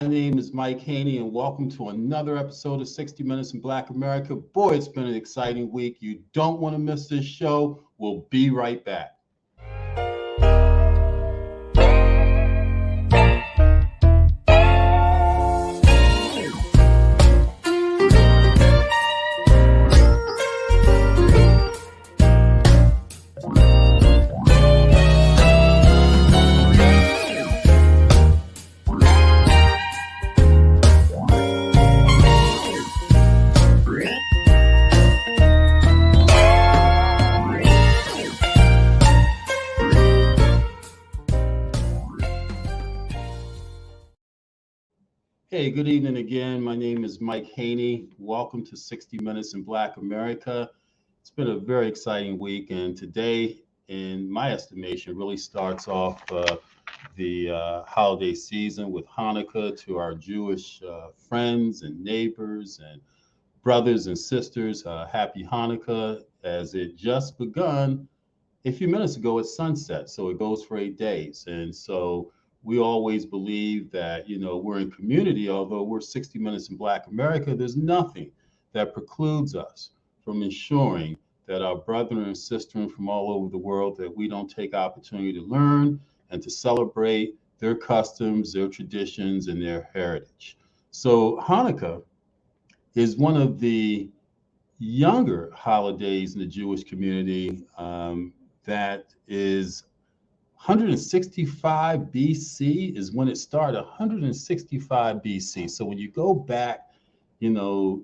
My name is Mike Haney, and welcome to another episode of 60 Minutes in Black America. Boy, it's been an exciting week. You don't want to miss this show. We'll be right back. Hey, good evening again. My name is Mike Haney. Welcome to 60 Minutes in Black America. It's been a very exciting week, and today, in my estimation, really starts off the holiday season with Hanukkah. To our Jewish friends and neighbors and brothers and sisters, happy Hanukkah, as it just begun a few minutes ago at sunset. So it goes for 8 days. And so we always believe that, we're in community, although we're 60 Minutes in Black America, there's nothing that precludes us from ensuring that our brethren and sisters from all over the world, that we don't take opportunity to learn and to celebrate their customs, their traditions, and their heritage. So Hanukkah is one of the younger holidays in the Jewish community, that is 165 BC is when it started, 165 BC. So when you go back,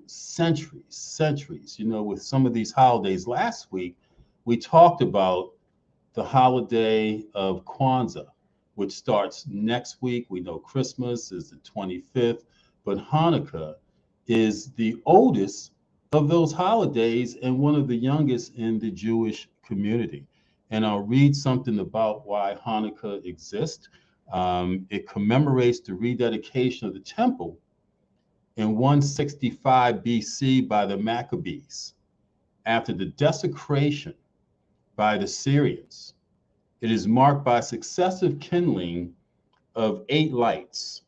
centuries, with some of these holidays. Last week, we talked about the holiday of Kwanzaa, which starts next week. We know Christmas is the 25th, but Hanukkah is the oldest of those holidays and one of the youngest in the Jewish community. And I'll read something about why Hanukkah exists. It commemorates the rededication of the temple in 165 BC by the Maccabees after the desecration by the Syrians. It is marked by successive kindling of 8 lights.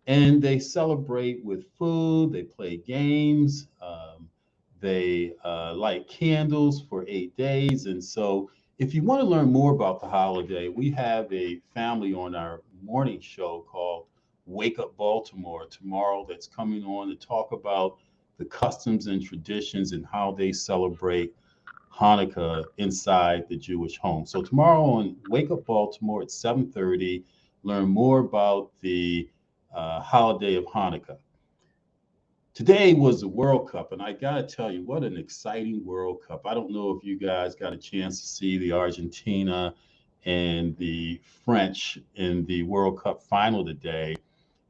And they celebrate with food, they play games, they light candles for 8 days. And so if you want to learn more about the holiday, we have a family on our morning show called Wake Up Baltimore tomorrow that's coming on to talk about the customs and traditions and how they celebrate Hanukkah inside the Jewish home. So tomorrow on Wake Up Baltimore at 7:30, learn more about the holiday of Hanukkah. Today was the World Cup, and I got to tell you, what an exciting World Cup. I don't know if you guys got a chance to see the Argentina and the French in the World Cup final today.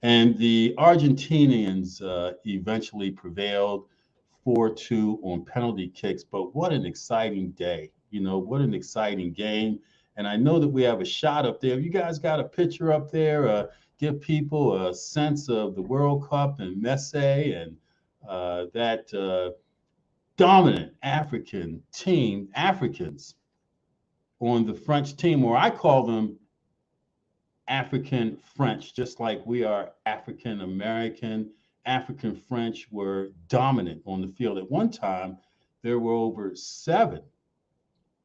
And the Argentinians eventually prevailed 4-2 on penalty kicks. But what an exciting day. What an exciting game. And I know that we have a shot up there. You guys got a picture up there, give people a sense of the World Cup and Messi and that dominant African team, Africans on the French team, or I call them African French, just like we are African American. African French were dominant on the field. At one time, there were over 7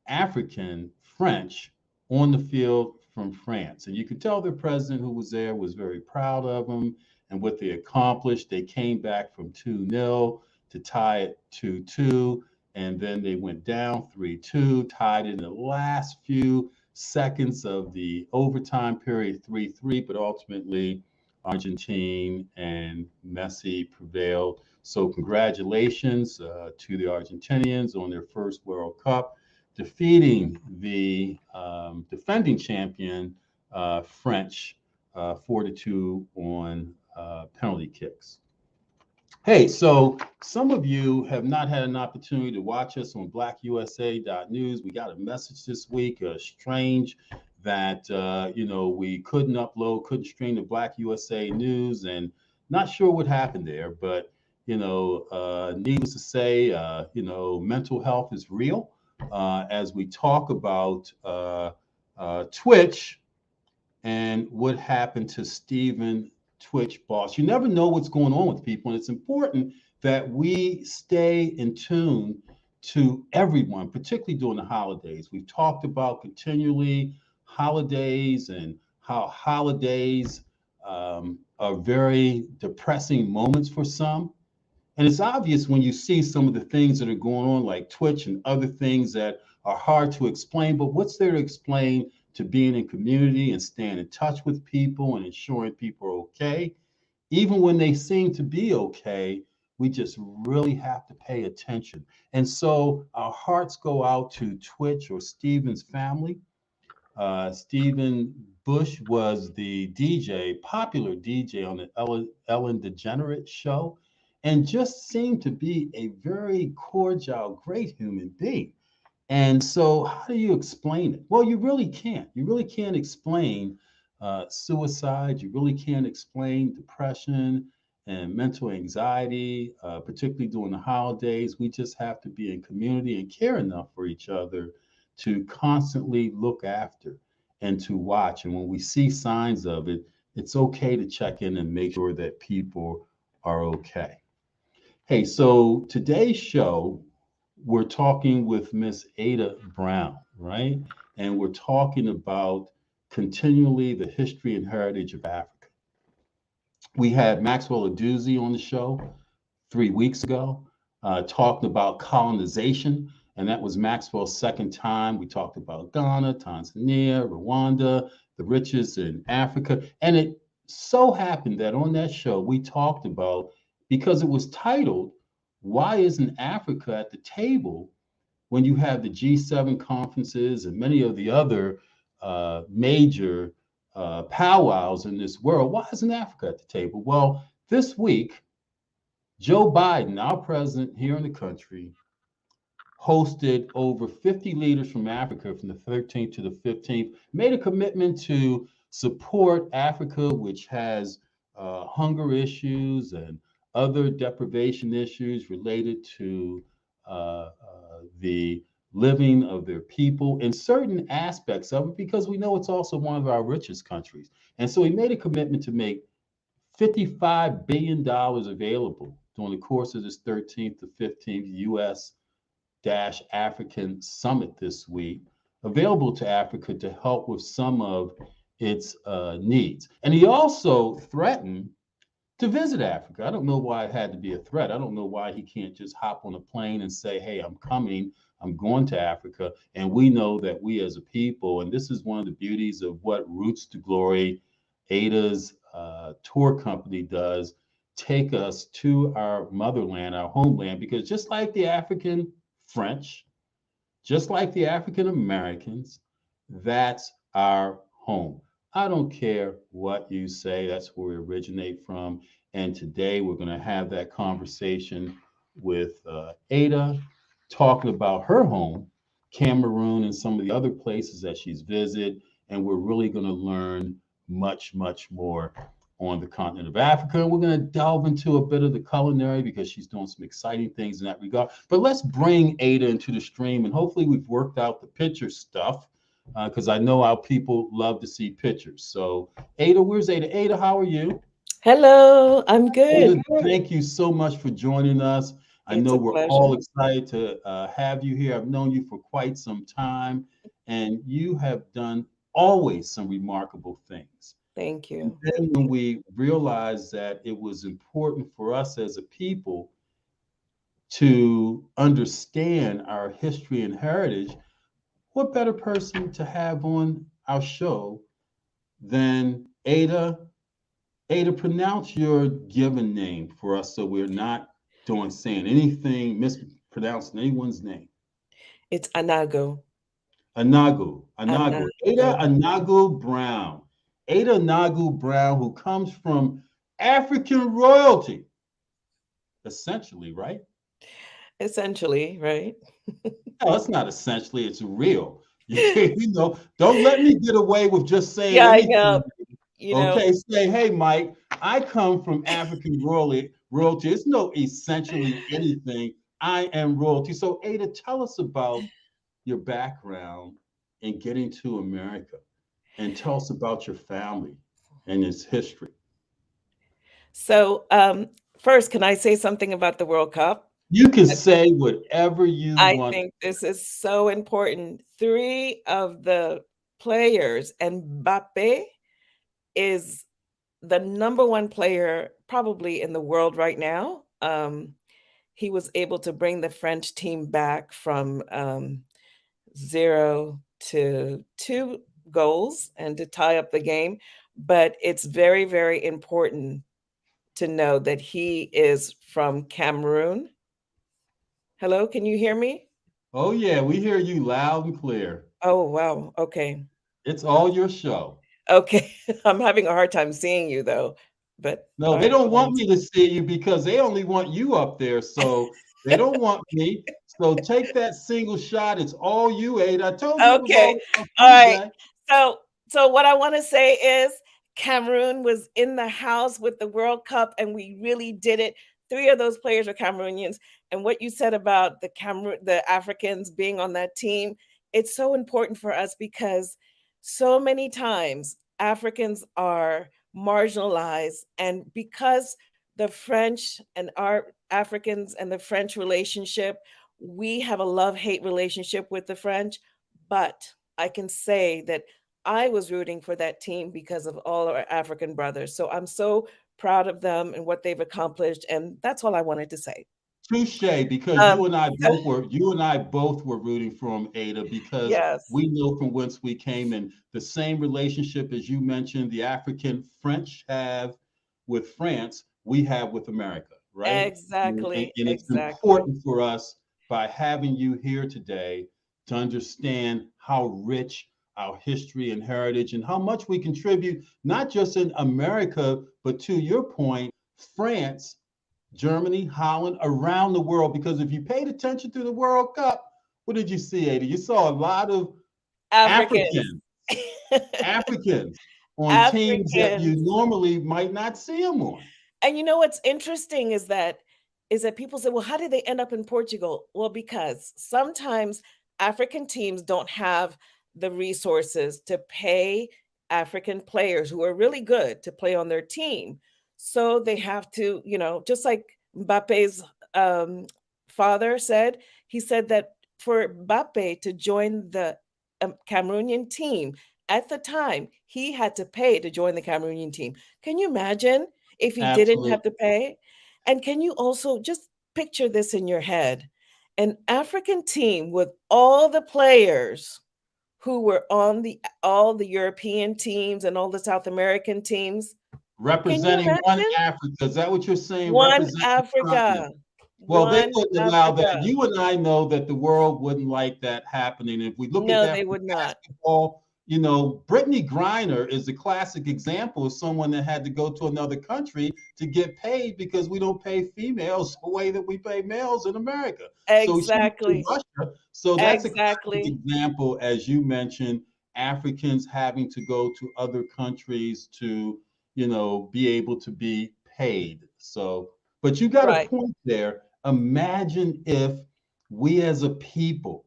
African French on the field from France. And you could tell the president who was there was very proud of them and what they accomplished. They came back from 2-0 to tie it 2-2. And then they went down 3-2, tied in the last few seconds of the overtime period 3-3. But ultimately, Argentina and Messi prevailed. So congratulations to the Argentinians on their first World Cup, defeating the defending champion French 4-2 on penalty kicks. Hey, so some of you have not had an opportunity to watch us on blackusa.news. We got a message this week, strange that we couldn't upload, couldn't stream the Black USA News, and not sure what happened there. But needless to say, mental health is real. As we talk about Twitch and what happened to Stephen Twitch boss. You never know what's going on with people, and it's important that we stay in tune to everyone, particularly during the holidays. We've talked about continually holidays and how holidays are very depressing moments for some. And it's obvious when you see some of the things that are going on, like Twitch and other things that are hard to explain. But what's there to explain to being in community and staying in touch with people and ensuring people are okay? Even when they seem to be okay, we just really have to pay attention. And so our hearts go out to Twitch or Stephen's family. Stephen Bush was the DJ, popular DJ on the Ellen DeGeneres show, and just seemed to be a very cordial, great human being. And so, how do you explain it? Well, you really can't. You really can't explain suicide. You really can't explain depression and mental anxiety, particularly during the holidays. We just have to be in community and care enough for each other to constantly look after and to watch. And when we see signs of it, it's okay to check in and make sure that people are okay. Hey, so today's show, we're talking with Miss Ada Brown, right? And we're talking about continually the history and heritage of Africa. We had Maxwell Aduzzi on the show 3 weeks ago, talking about colonization, and that was Maxwell's second time. We talked about Ghana, Tanzania, Rwanda, the riches in Africa. And it so happened that on that show, we talked about, because it was titled, Why Isn't Africa at the Table when you have the G7 conferences and many of the other major powwows in this world? Why isn't Africa at the table? Well, this week, Joe Biden, our president here in the country, hosted over 50 leaders from Africa from the 13th to the 15th, made a commitment to support Africa, which has hunger issues and other deprivation issues related to the living of their people in certain aspects of it, because we know it's also one of our richest countries. And so he made a commitment to make $55 billion available during the course of this 13th to 15th U.S. African Summit this week, available to Africa to help with some of its needs. And he also threatened to visit Africa. I don't know why it had to be a threat. I don't know why he can't just hop on a plane and say, hey, I'm coming, I'm going to Africa. And we know that we as a people, and this is one of the beauties of what Roots to Glory, Ada's tour company does, take us to our motherland, our homeland, because just like the African French, just like the African Americans, that's our home. I don't care what you say, that's where we originate from. And today we're going to have that conversation with Ada, talking about her home, Cameroon, and some of the other places that she's visited. And we're really going to learn much, much more on the continent of Africa. And we're going to delve into a bit of the culinary because she's doing some exciting things in that regard. But let's bring Ada into the stream, and hopefully we've worked out the picture stuff, because I know our people love to see pictures. So Ada, where's Ada? Ada, how are you? Hello, I'm good. Ada, thank you so much for joining us. I It's know a we're all pleasure. excited to have you here. I've known you for quite some time, and you have done always some remarkable things. Thank And you. then when we realized that it was important for us as a people to understand our history and heritage, what better person to have on our show than Ada? Ada, pronounce your given name for us so we're not doing saying anything, mispronouncing anyone's name. It's Anagho. Anagho. Ada Anagho. Anagho Brown. Ada Anagho Brown, who comes from African royalty, essentially, right? Essentially, right? No, it's not essentially, it's real. Don't let me get away with just saying Yeah, I anything. know. You know, Okay, say, hey, Mike, I come from African royalty. It's no essentially anything. I am royalty. So, Ada, tell us about your background in getting to America, and tell us about your family and its history. So, first, can I say something about the World Cup? You can say whatever you I want. think this is so important. Three of the players, and Mbappe is the number one player probably in the world right now. He was able to bring the French team back from 0 to 2 goals and to tie up the game. But it's very, very important to know that he is from Cameroon. Hello, can you hear me? Oh, yeah, we hear you loud and clear. Oh, wow. Okay. It's all your show. Okay. I'm having a hard time seeing you though. But No, all they right. don't want me to see you because they only want you up there. So they don't want me. So take that single shot. It's all you, Ada. I told you it was Okay. all about All you right. today. So what I want to say is Cameroon was in the house with the World Cup and we really did it. Three of those players are Cameroonians. And what you said about the Africans being on that team, it's so important for us because so many times Africans are marginalized, and because the French and our Africans and the French relationship, we have a love-hate relationship with the French. But I can say that I was rooting for that team because of all our African brothers. So I'm so proud of them and what they've accomplished. And that's all I wanted to say. Touche, because Um, you and I both were rooting for him, Ada, because yes, we know from whence we came, and the same relationship as you mentioned, the African French have with France, we have with America, right? exactly, And it's exactly. important for us by having you here today to understand how rich our history and heritage and how much we contribute, not just in America, but to your point, France, Germany, Holland, around the world. Because if you paid attention to the World Cup, what did you see, Ada? You saw a lot of Africans. Africans, Africans on teams that you Africans. normally might not see them on. And you know what's interesting is that people say, well, how did they end up in Portugal? Well, because sometimes African teams don't have the resources to pay African players who are really good to play on their team. So they have to, just like Mbappe's um, father said, he said that for Mbappe to join the Cameroonian team at the time, he had to pay to join the Cameroonian team. Can you imagine if he didn't have Absolutely. to pay? And can you also just picture this in your head? An African team with all the players who were on all the European teams and all the South American teams. Can you Representing one imagine? Africa. Is that what you're saying? One Representing the continent. Africa. Well, they One wouldn't allow that. Africa. You and I know that the world wouldn't like that happening. If we look at No, that they from would not. basketball, Brittany Griner is a classic example of someone that had to go to another country to get paid because we don't pay females the way that we pay males in America. So she went to Exactly. Russia. So that's a classic Exactly. example, as you mentioned, Africans having to go to other countries to, be able to be paid. So, but you got a Right. point there. Imagine if we as a people,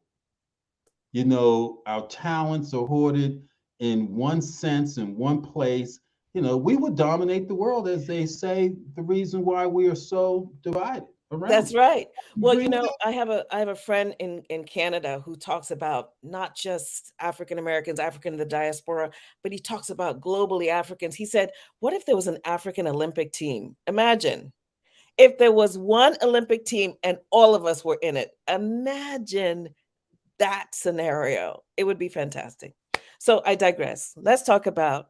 our talents are hoarded in one sense, in one place, we would dominate the world, as they say, the reason why we are so divided around That's it. right. You Well, agree with that? I have a friend in Canada who talks about not just African Americans, African in the diaspora, but he talks about globally Africans. He said, "What if there was an African Olympic team? Imagine if there was one Olympic team and all of us were in it. Imagine that scenario. It would be fantastic." So I digress. Let's talk about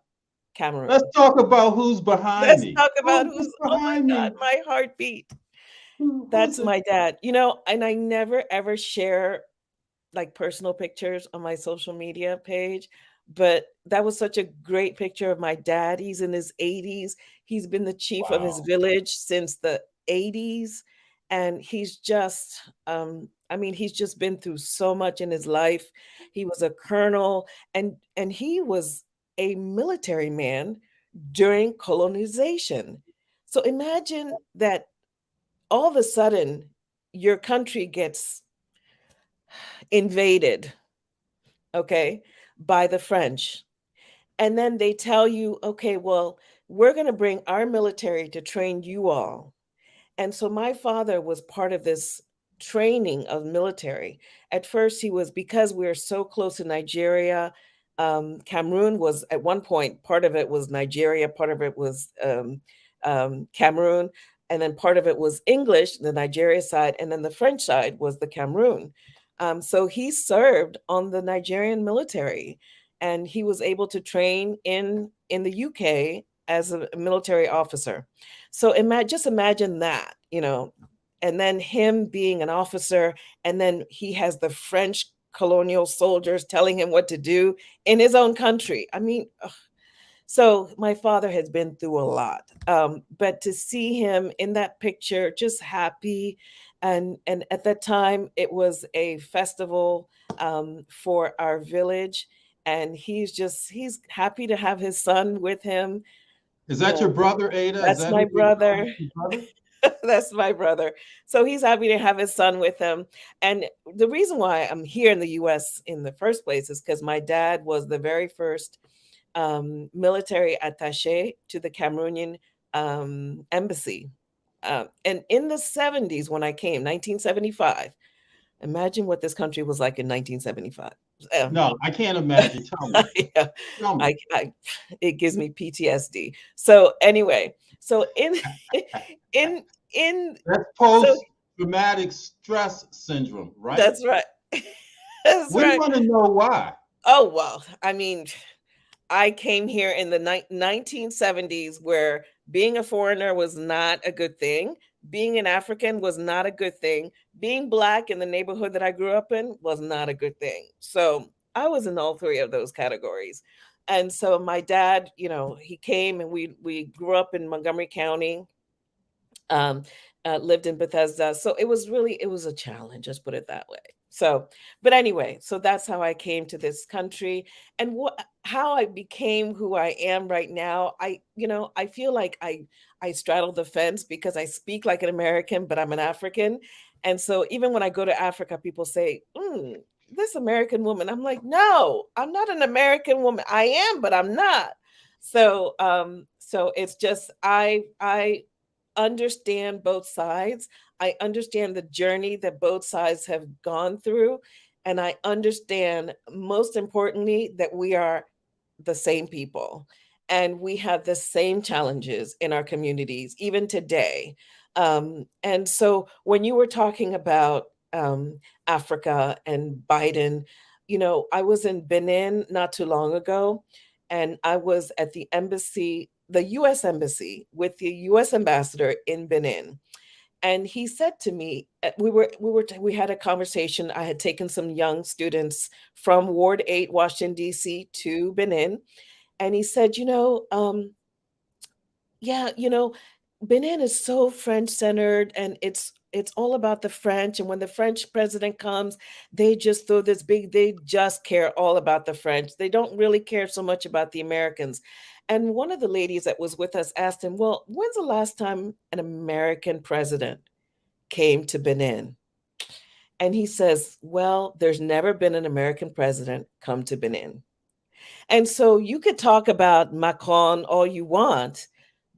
Let's Cameroon. talk about who's behind Let's me. talk about Who's oh my behind God, me? my heartbeat. Who's That's it? my dad. And I never ever share like personal pictures on my social media page, but that was such a great picture of my dad. He's in his 80s. He's been the chief of his Wow. village since the 80s, and he's just he's just been through so much in his life. He was a colonel, and he was a military man during colonization. So imagine that all of a sudden your country gets invaded, okay, by the French. And then they tell you, okay, well, we're going to bring our military to train you all. And so my father was part of this training of military. At first, he was, because we are so close to Nigeria. Cameroon was at one point, part of it was Nigeria, part of it was Cameroon, and then part of it was English, the Nigeria side, and then the French side was the Cameroon. So he served on the Nigerian military, and he was able to train in the UK as a military officer. So just imagine that, and then him being an officer, and then he has the French colonial soldiers telling him what to do in his own country. I mean, ugh. So my father has been through a lot, but to see him in that picture, just happy, and at that time it was a festival for our village, and he's happy to have his son with him. Is that your brother, Ada? Is That's that my who we know? brother. Your brother? That's my brother. So he's happy to have his son with him. And the reason why I'm here in the US in the first place is because my dad was the very first military attache to the Cameroonian embassy. And in the 70s, when I came, 1975, imagine what this country was like in 1975. No, I can't imagine. Tell me. Yeah, Tell me. it gives me PTSD. So anyway, so in That's so post-traumatic stress syndrome, right? that's right. That's We right. want to know why. Oh well, I mean, I came here in the 1970s where being a foreigner was not a good thing. Being an African was not a good thing. Being Black in the neighborhood that I grew up in was not a good thing. So I was in all three of those categories. And so my dad, he came, and we grew up in Montgomery County, um, lived in Bethesda. So it was a challenge, just put it that way. So, but anyway, so that's how I came to this country, and how I became who I am right now. I feel like I straddle the fence because I speak like an American, but I'm an African. And so even when I go to Africa, people say, this American woman. I'm like, no, I'm not an American woman. I am, but I'm not. So it's just I understand both sides. I understand the journey that both sides have gone through. And I understand, most importantly, that we are the same people and we have the same challenges in our communities, even today. And so when you were talking about Africa and Biden, I was in Benin not too long ago, and I was at the embassy, the US embassy, with the US ambassador in Benin. And he said to me, we had a conversation. I had taken some young students from Ward 8, Washington D.C. to Benin, and he said, yeah, Benin is so French centered, and it's all about the French. And when the French president comes, they just throw this big, they just care all about the French. They don't really care so much about the Americans. And one of the ladies that was with us asked him, well, when's the last time an American president came to Benin? And he says, well, there's never been an American president come to Benin. And so you could talk about Macron all you want,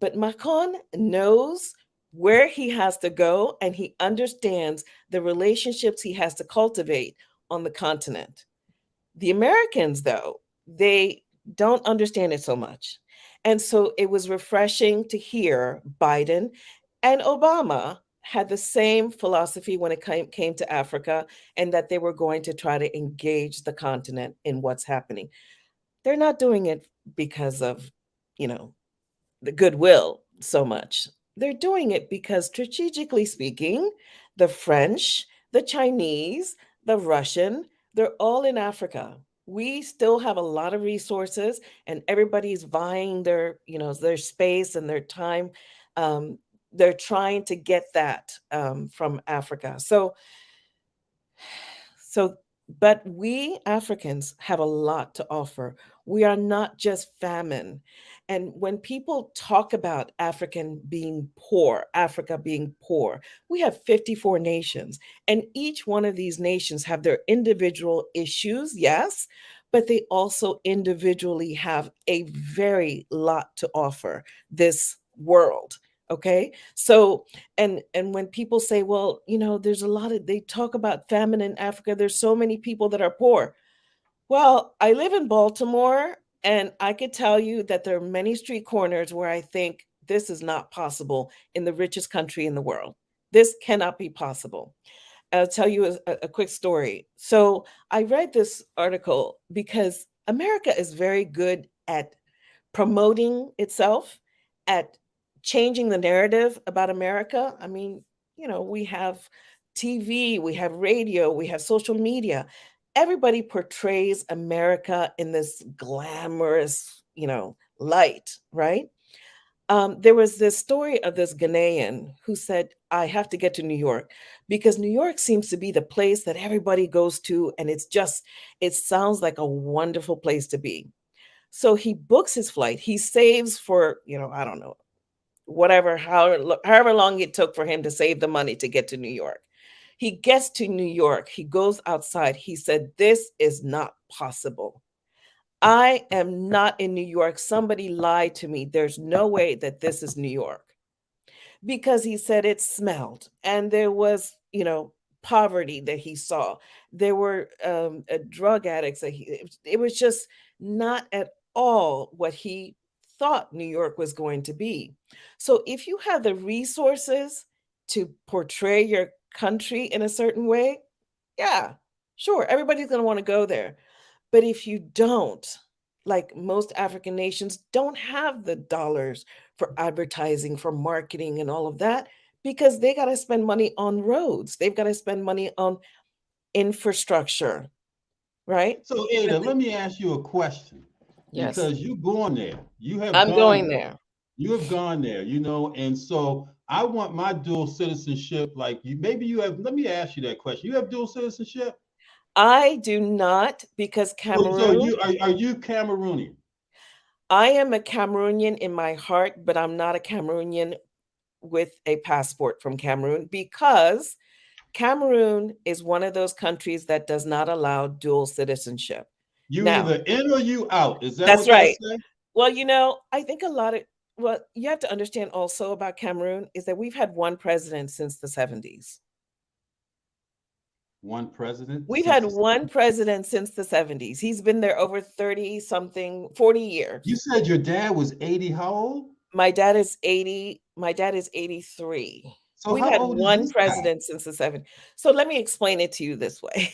but Macron knows where he has to go, and he understands the relationships he has to cultivate on the continent. The Americans, though, they don't understand it so much. And so it was refreshing to hear Biden and Obama had the same philosophy when it came to Africa, and that they were going to try to engage the continent in what's happening. They're not doing it because of, the goodwill so much. They're doing it because, strategically speaking, the French, the Chinese, the Russian, they're all in Africa. We still have a lot of resources, and everybody's vying their space and their time. Um, they're trying to get that from Africa. So, but we Africans have a lot to offer. We are not just famine. And when people talk about Africa being poor, we have 54 nations, and each one of these nations have their individual issues, yes, but they also individually have a very lot to offer this world. Okay. So, and when people say, well, there's a lot of, they talk about famine in Africa, there's so many people that are poor. Well, I live in Baltimore, and I could tell you that there are many street corners where I think this is not possible in the richest country in the world. This cannot be possible. I'll tell you a quick story. So I read this article because America is very good at promoting itself, at changing the narrative about America. I mean, we have TV, we have radio, we have social media. Everybody portrays America in this glamorous, light, right? There was this story of this Ghanaian who said, I have to get to New York because New York seems to be the place that everybody goes to. And it sounds like a wonderful place to be. So he books his flight. He saves for, I don't know, however long it took for him to save the money to get to New York. He gets to New York. He goes outside. He said, this is not possible. I am not in New York. Somebody lied to me. There's no way that this is New York. Because he said it smelled, and there was, poverty that he saw. There were drug addicts. It was just not at all what he thought New York was going to be. So if you have the resources to portray your country in a certain way, yeah, sure, everybody's going to want to go there. But if you don't, like most African nations, don't have the dollars for advertising, for marketing, and all of that, because they got to spend money on roads. They've got to spend money on infrastructure, right? So, Ada, let me ask you a question, Yes, because you're going there. You have I'm gone going there. there. You have gone there, and so I want my dual citizenship. Like you, maybe you have. Let me ask you that question. You have dual citizenship. I do not, because So Cameroon, are you Cameroonian? I am a Cameroonian in my heart, but I'm not a Cameroonian with a passport from Cameroon, because Cameroon is one of those countries that does not allow dual citizenship. You Now, either in or you out. Is that that's what that right. says? Well, I think what you have to understand also about Cameroon is that we've had one president since the 70s. One president We've had since the one president since the 70s. He's been there over 30 something, 40 You years. said your dad was 80. How old? My dad is 80. My dad is 83. So We've how had old is one this guy? president since the 70s. So let me explain it to you this way.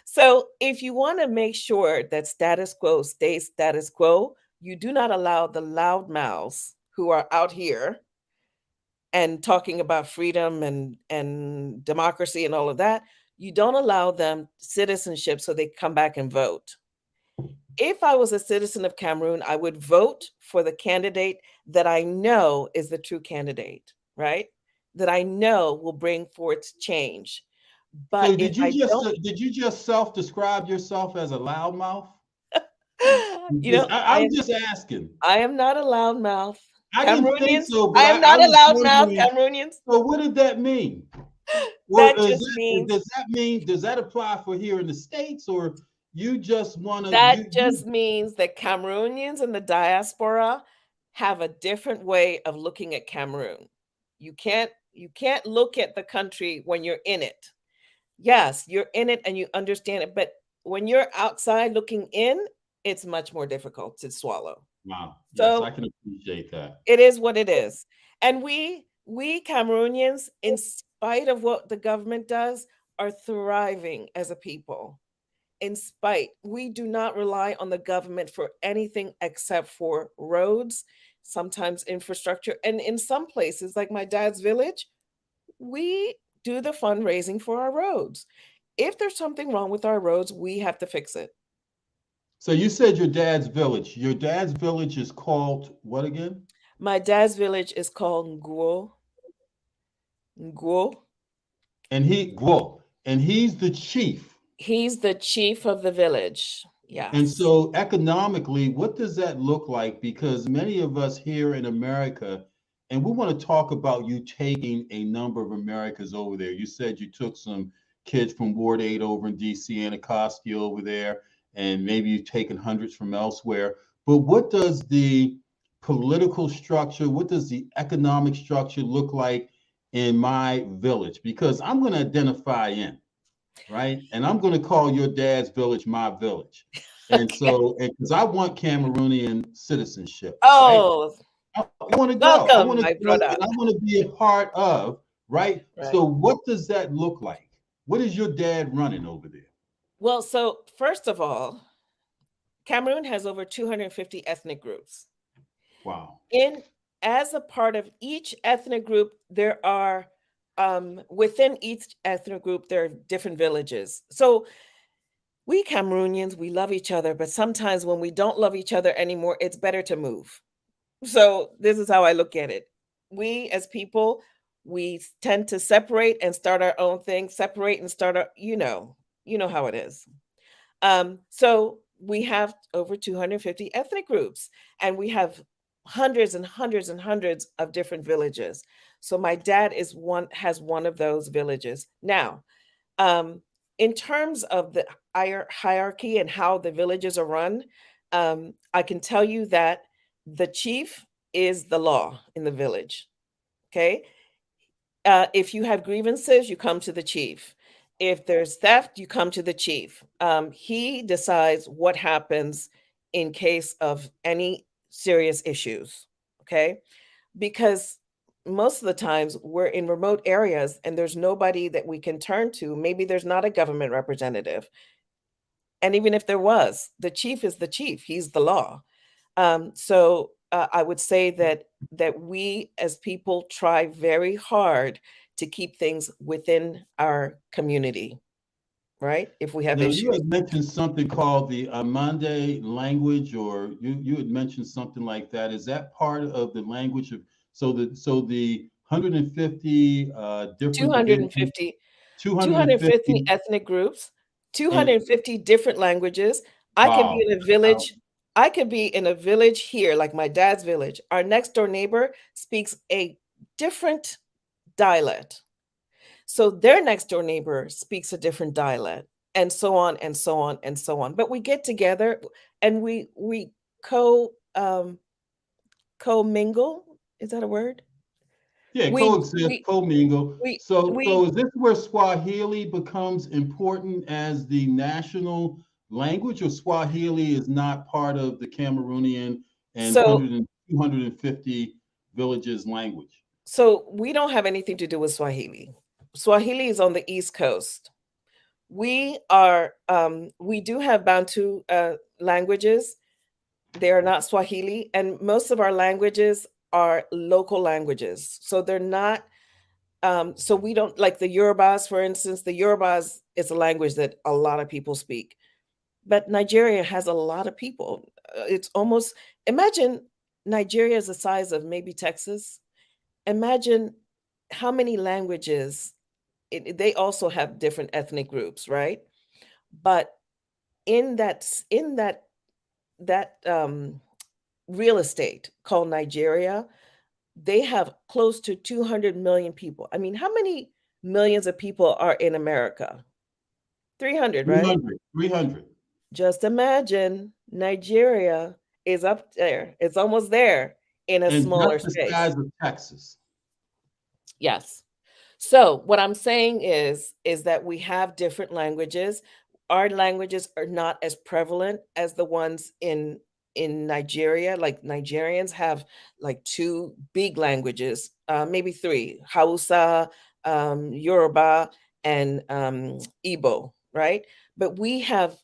So if you want to make sure that status quo stays status quo, you do not allow the loudmouths who are out here and talking about freedom and democracy and all of that. You don't allow them citizenship so they come back and vote. If I was a citizen of Cameroon, I would vote for the candidate that I know is the true candidate, right? That I know will bring forth change. But So if I don't, did you just self-describe yourself as a loudmouth? you Because know, I'm just asking. I am not a loudmouth. I didn't think Cameroonians, so, but I am I not a was loudmouth, wondering. Cameroonians. So what did that mean? Or That just means does that apply for here in the States, or you just want to that you just means that Cameroonians in the diaspora have a different way of looking at Cameroon. You can't look at the country when you're in it. Yes, you're in it and you understand it, but when you're outside looking in, it's much more difficult to swallow. wow, yes, I So can appreciate that. it is what it is. And we Cameroonians, in spite of what the government does, are thriving as a people. In spite, we do not rely on the government for anything except for roads, sometimes infrastructure, and in some places like my dad's village, we do the fundraising for our roads. If there's something wrong with our roads, we have to fix it. So you said your dad's village. Your dad's village is called what again? My dad's village is called Ngwo. Ngwo. And he's the chief. He's the chief of the village. And Yes. so economically, what does that look like? Because many of us here in America, and we want to talk about you taking a number of Americans over there. You said you took some kids from Ward 8 over in DC, Anacostia over there, and maybe you've taken hundreds from elsewhere. But what does the political structure, what does the economic structure look like in my village? Because I'm going to identify in, right? And I'm going to call your dad's village my village. And Okay. so, and because I want Cameroonian citizenship, right? Oh, I want to go. I welcome, want to my go brother. and I want to be a part of, right? Right. So, what does that look like? What is your dad running over there? Well, so first of all, Cameroon has over 250 ethnic groups. Wow. In as a part of each ethnic group, there are within each ethnic group there are different villages. So we Cameroonians, we love each other, but sometimes when we don't love each other anymore, it's better to move. So this is how I look at it. We as people, we tend to separate and start our own thing, separate and start our, you know how it is. So we have over 250 ethnic groups, and we have hundreds and hundreds and hundreds of different villages. So my dad has one of those villages. Now, um, in terms of the hierarchy and how the villages are run, I can tell you that the chief is the law in the village. Okay. If you have grievances, you come to the chief. If there's theft, you come to the chief. He decides what happens in case of any serious issues. Okay. Because most of the times we're in remote areas and there's nobody that we can turn to. Maybe there's not a government representative. And even if there was, the chief is the chief, he's the law. So I would say that we as people try very hard to keep things within our community, right? If we have Now, you issues. had mentioned something called the Amande language, or you had mentioned something like that. Is that part of the language of so the 150 different divisions, 250 250 250, ethnic groups, and 250 different languages. I can be wow, in a that's how. village. I could be in a village here, like my dad's village. Our next door neighbor speaks a different dialect. So their next door neighbor speaks a different dialect, and so on and so on and so on. But we get together and we co-mingle. Is that a word? Yeah, We coexist, we commingle. we So we is this where Swahili becomes important as the national language, or Swahili is not part of the Cameroonian and so 250 villages language? so we don't have anything to do with Swahili. Swahili is on the East Coast. We do have Bantu languages. They are not Swahili, and most of our languages are local languages. So they're not. So we don't like the Yorubas, for instance. The Yorubas is a language that a lot of people speak, but Nigeria has a lot of people. It's almost imagine Nigeria is the size of maybe Texas. Imagine how many languages. They also have different ethnic groups, right? But in that real estate called Nigeria, they have close to 200 million people. I mean, how many millions of people are in America? 300, right? 300, 300. Just imagine Nigeria is up there. It's almost there in a And smaller that's the space. size of Texas. Yes. So what I'm saying is that we have different languages. Our languages are not as prevalent as the ones in Nigeria. Like Nigerians have like two big languages, maybe three: Hausa, Yoruba, and Igbo. Right? But we have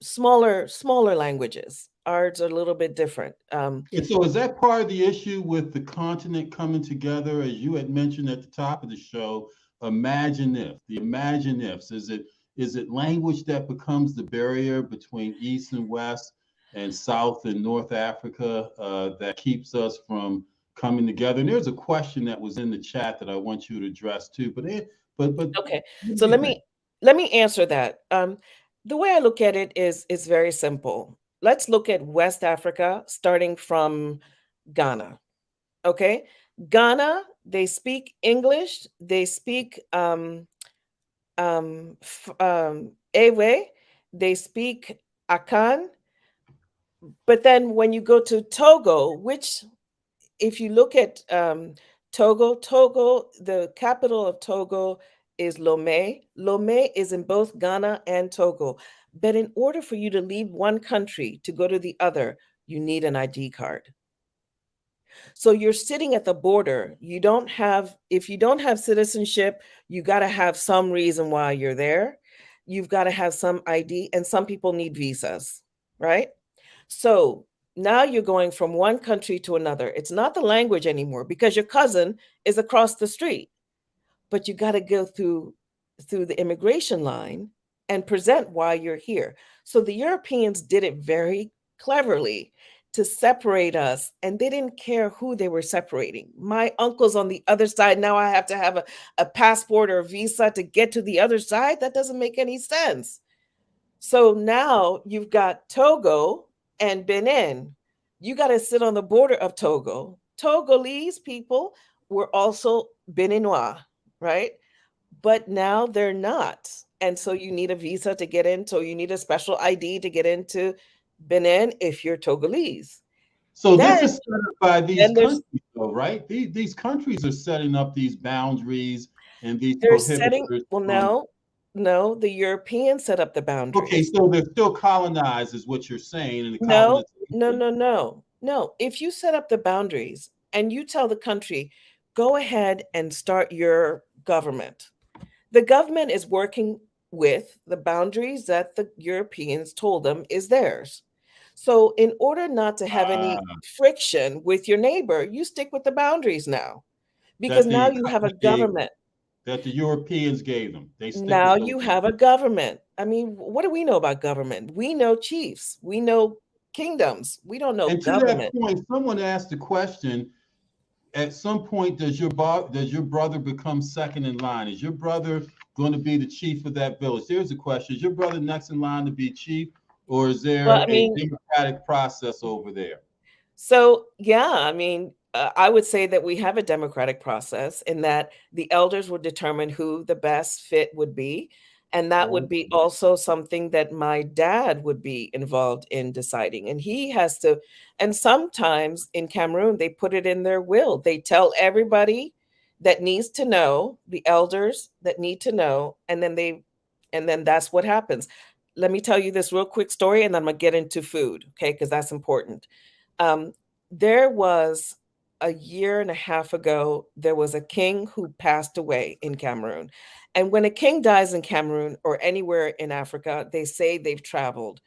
smaller languages. Ours are a little bit different. And so is that part of the issue with the continent coming together, as you had mentioned at the top of the show? Imagine if, the imagine ifs, is it language that becomes the barrier between East and West and South and North Africa that keeps us from coming together? And there's a question that was in the chat that I want you to address too. But Okay. what So do you think? let me answer that. The way I look at it is very simple. Let's look at West Africa, starting from Ghana. Okay, Ghana, they speak English. They speak Ewe. They speak Akan. But then when you go to Togo, which if you look at Togo, the capital of Togo is Lomé. Lomé is in both Ghana and Togo. But in order for you to leave one country to go to the other, you need an ID card. So you're sitting at the border. You don't have, if you don't have citizenship, you got to have some reason why you're there. You've got to have some ID, and some people need visas, right? So now you're going from one country to another. It's not the language anymore because your cousin is across the street, but you got to go through the immigration line and present why you're here. So the Europeans did it very cleverly to separate us, and they didn't care who they were separating. My uncle's on the other side. Now I have to have a passport or a visa to get to the other side. That doesn't make any sense. So now you've got Togo and Benin. You got to sit on the border of Togo. Togolese people were also Beninois, right? But now they're not. And so you need a visa to get in. So you need a special ID to get into Benin if you're Togolese. So this Then, is set up by these then there's countries, though, right? These countries are setting up these boundaries and these they're setting, prohibitors well, from. no, the Europeans set up the Okay, boundaries. so they're still colonized, is what you're saying, in the No, colonization. no. If you set up the boundaries and you tell the country, go ahead and start your government, the government is working with the boundaries that the Europeans told them is theirs. So, in order not to have any Ah, friction with your neighbor, you stick with the boundaries now because that now the you have a that the government. that the Europeans gave them. They stick Now with those. you have a government. I mean, what do we know about government? We know chiefs, we know kingdoms, we don't know And to that government. point, someone asked the question: at some point, does your brother become second in line? Is your brother going to be the chief of that village? There's a question: is your brother next in line to be chief, or is Well, there I a mean, democratic process over there? so, yeah, I mean, I would say that we have a democratic process in that the elders would determine who the best fit would be. And that would be Okay. also something that my dad would be involved in deciding. And he has to, and sometimes in Cameroon, they put it in their will. They tell everybody that needs to know, the elders that need to know, and then that's what happens. Let me tell you this real quick story, and then I'm gonna get into food, okay? Because that's important. um, there was a year and a half ago, there was a king who passed away in Cameroon. And when a king dies in Cameroon or anywhere in Africa, they say they've traveled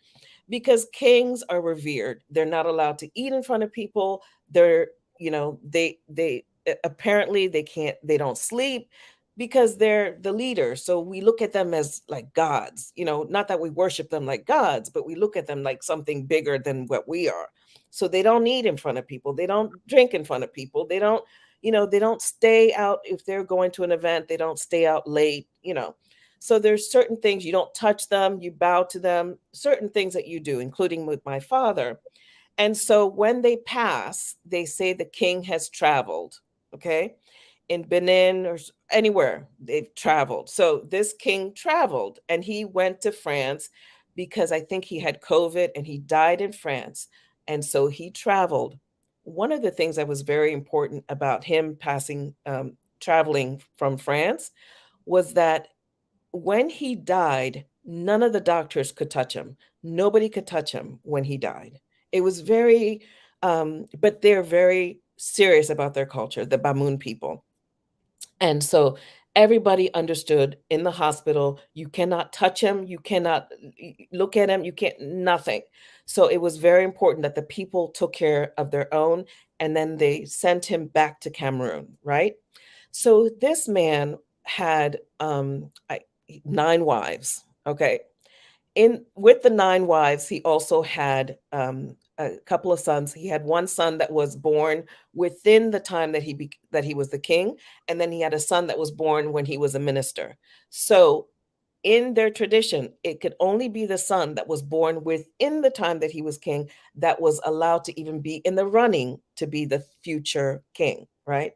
because kings are revered. They're not allowed to eat in front of people. They're, they apparently they don't sleep because they're the leader. So we look at them as like gods, not that we worship them like gods, but we look at them like something bigger than what we are. So they don't eat in front of people. They don't drink in front of people. They don't stay out if they're going to an event, they don't stay out late. So there's certain things you don't touch them, you bow to them, certain things that you do, including with my father. And so when they pass, they say the king has traveled, okay? In Benin or anywhere they've traveled. So this king traveled and he went to France because I think he had COVID and he died in France. And so he traveled. One of the things that was very important about him traveling from France was that when he died, none of the doctors could touch him. Nobody could touch him when he died. It was very, but they're very serious about their culture, the Bamoun people. And so everybody understood in the hospital, you cannot touch him, you cannot look at him, you can't, nothing. So it was very important that the people took care of their own and then they sent him back to Cameroon, right? So this man had 9 wives, okay? In with the 9 wives, he also had a couple of sons. He had one son that was born within the time that he was the king, and then he had a son that was born when he was a minister. So in their tradition, it could only be the son that was born within the time that he was king that was allowed to even be in the running to be the future king, right?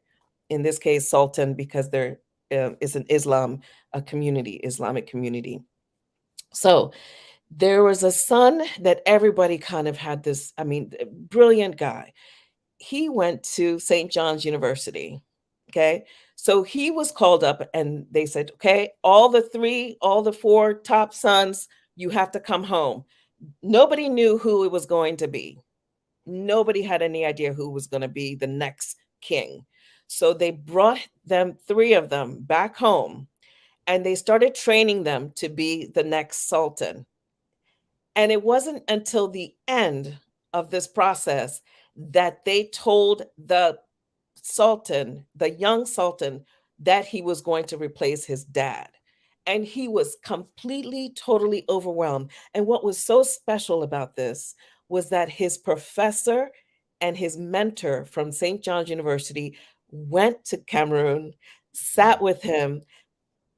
In this case, sultan, because there is an Islamic community. So There was a son that everybody kind of had this, I mean, brilliant guy. He went to St. John's University. Okay. So he was called up and they said, okay, all the four top sons, you have to come home. Nobody knew who it was going to be. Nobody had any idea who was going to be the next king. So they brought them, three of them, back home and they started training them to be the next sultan. And it wasn't until the end of this process that they told the sultan, the young sultan, that he was going to replace his dad. And he was completely, totally overwhelmed. And what was so special about this was that his professor and his mentor from St. John's University went to Cameroon, sat with him,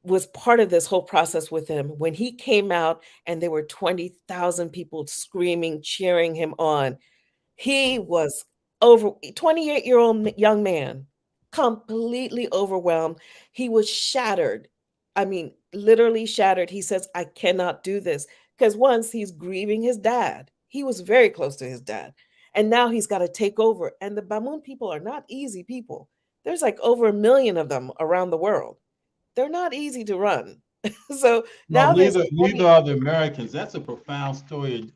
was part of this whole process with him. When he came out and there were 20,000 people screaming, cheering him on, he was over 28-year-old young man, completely overwhelmed. He was shattered. I mean, literally shattered. He says, I cannot do this. Because once he's grieving his dad, he was very close to his dad. And now he's got to take over. And the Bamoun people are not easy people. There's like over 1 million of them around the world. They're not easy to run. So No, now there's neither are the Americans. That's a profound story.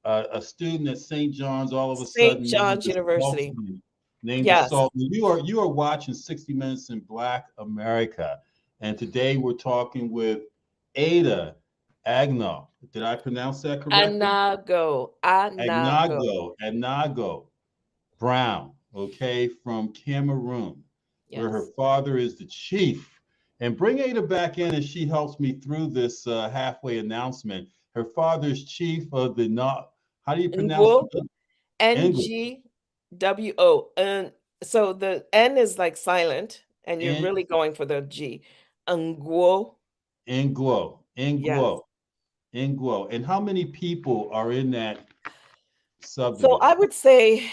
A student at St. John's all of a St. sudden named John's the University. Sultan. Named the Yes. Sultan. You are watching 60 Minutes in Black America, and today we're talking with Ada Agno. Did I pronounce that correctly? Anagho. Anagho Brown. Okay, from Cameroon, where her Yes. father is the chief. And bring Ada back in as she helps me through this halfway announcement. Her father's chief of the not. How do you pronounce Ngwo. the Ngwo? Ngwo. And so the N is like silent, and you're In really going for the G. Ngwo. Ngwo, Yes. Ngwo, Ngwo. And how many people are in that So I subdivision? would say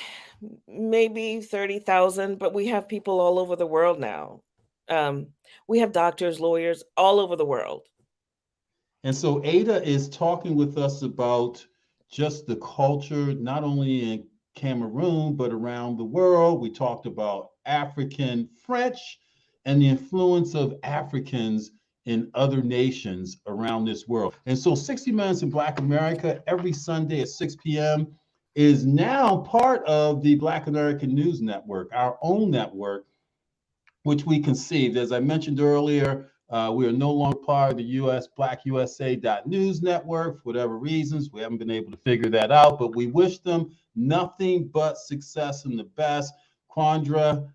maybe 30,000, but we have people all over the world now. Um, we have doctors, lawyers all over the world. And so Ada is talking with us about just the culture, not only in Cameroon, but around the world. We talked about African French and the influence of Africans in other nations around this world. And so 60 Minutes in Black America every Sunday at 6 p.m. is now part of the Black American News Network, our own network, which we conceived. As I mentioned earlier, we are no longer part of the U.S. Black USA News Network for whatever reasons. We haven't been able to figure that out, but we wish them nothing but success and the best. Quandra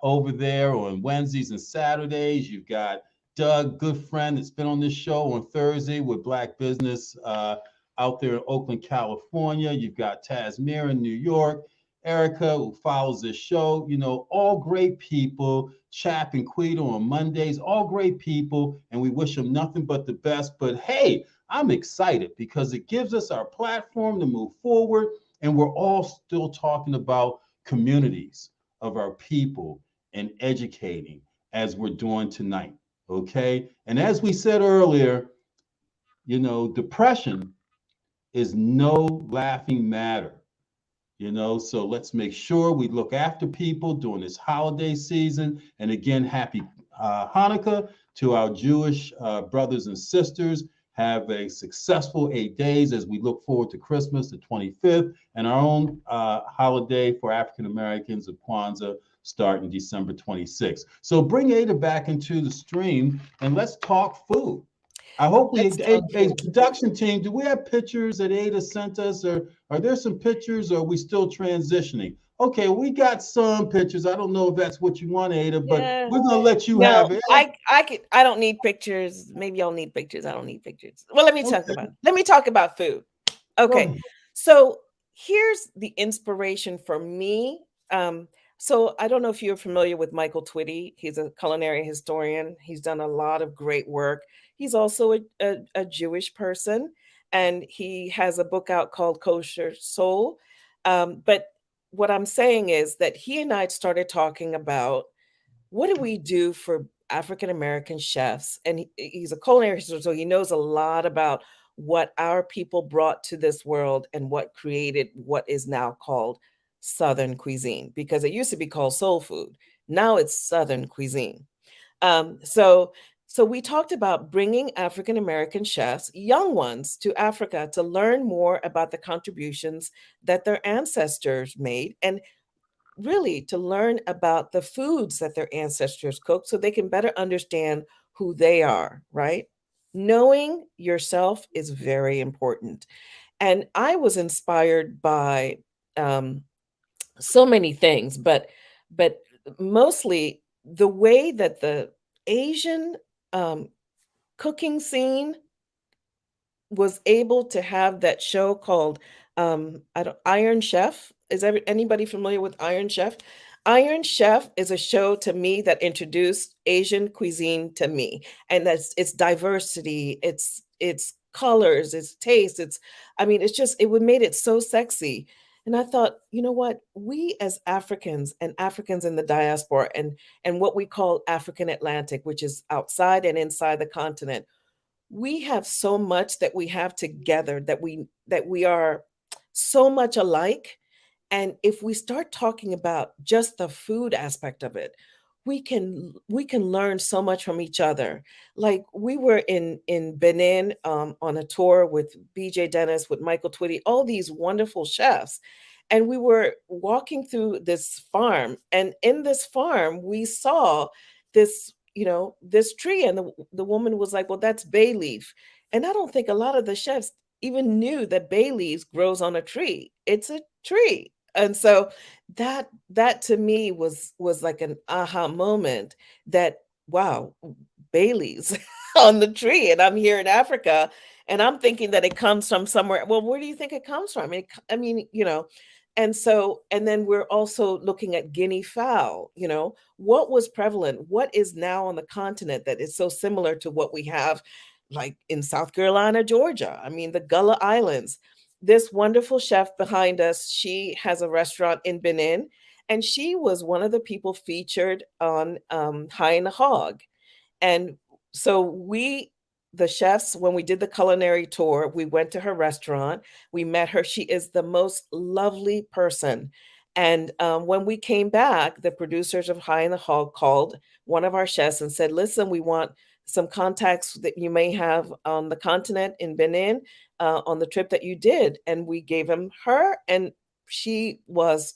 over there on Wednesdays and Saturdays. You've got Doug, good friend that's been on this show on Thursday with Black Business out there in Oakland, California. You've got Tasmir in New York. Erica, who follows this show, all great people. Chap and Quito on Mondays, all great people, and we wish them nothing but the best. But hey, I'm excited because it gives us our platform to move forward, and we're all still talking about communities of our people and educating as we're doing tonight. Okay. And as we said earlier, depression is no laughing matter. So let's make sure we look after people during this holiday season. And again, happy Hanukkah to our Jewish brothers and sisters. Have a successful 8 days as we look forward to Christmas, the 25th, and our own holiday for African Americans of Kwanzaa starting December 26th. So bring Ada back into the stream and let's talk food. I hope a production team, do we have pictures that Ada sent us, or are there some pictures, or are we still transitioning? Okay, we got some pictures. I don't know if that's what you want, Ada, but we're gonna let you No, have it. I don't need pictures. Maybe I'll need pictures. I don't need pictures. Well, let me talk about food. Okay. So here's the inspiration for me. So I don't know if you're familiar with Michael Twitty. He's a culinary historian. He's done a lot of great work. He's also a Jewish person, and he has a book out called Kosher Soul. But what I'm saying is that he and I started talking about what do we do for African American chefs, and he's a culinary historian, so he knows a lot about what our people brought to this world and what created what is now called Southern cuisine, because it used to be called soul food. Now it's Southern cuisine. Um, so, so we talked about bringing African American chefs, young ones, to Africa to learn more about the contributions that their ancestors made, and really to learn about the foods that their ancestors cooked so they can better understand who they are, right? Knowing yourself is very important. And I was inspired by um, so many things, but mostly the way that the Asian um, cooking scene was able to have that show called I don't Iron Chef. Is anybody familiar with Iron Chef? Iron Chef is a show to me that introduced Asian cuisine to me, and that's its diversity, its colors, its taste. It's I mean, it's just it would made it so sexy. And I thought, you know what? We as Africans and Africans in the diaspora and what we call African Atlantic, which is outside and inside the continent, we have so much that we have together that we are so much alike. And if we start talking about just the food aspect of it, we can learn so much from each other. Like we were in Benin on a tour with BJ Dennis, with Michael Twitty, all these wonderful chefs, and we were walking through this farm, and in this farm we saw this, this tree, and the woman was like, well, that's bay leaf. And I don't think a lot of the chefs even knew that bay leaves grows on a tree. It's a tree. And so that to me was like an aha moment, that wow, bay leaves on the tree, and I'm here in Africa, and I'm thinking that it comes from somewhere. Well, where do you think it comes from? I mean, and so, and then we're also looking at guinea fowl. What was prevalent, what is now on the continent that is so similar to what we have, like in South Carolina, Georgia. I mean, the Gullah Islands. This wonderful chef behind us, she has a restaurant in Benin, and she was one of the people featured on High in the Hog. And so the chefs, when we did the culinary tour, we went to her restaurant. We met her. She is the most lovely person. And when we came back, the producers of High in the Hog called one of our chefs and said, listen, we want some contacts that you may have on the continent in Benin on the trip that you did. And we gave him her, and she was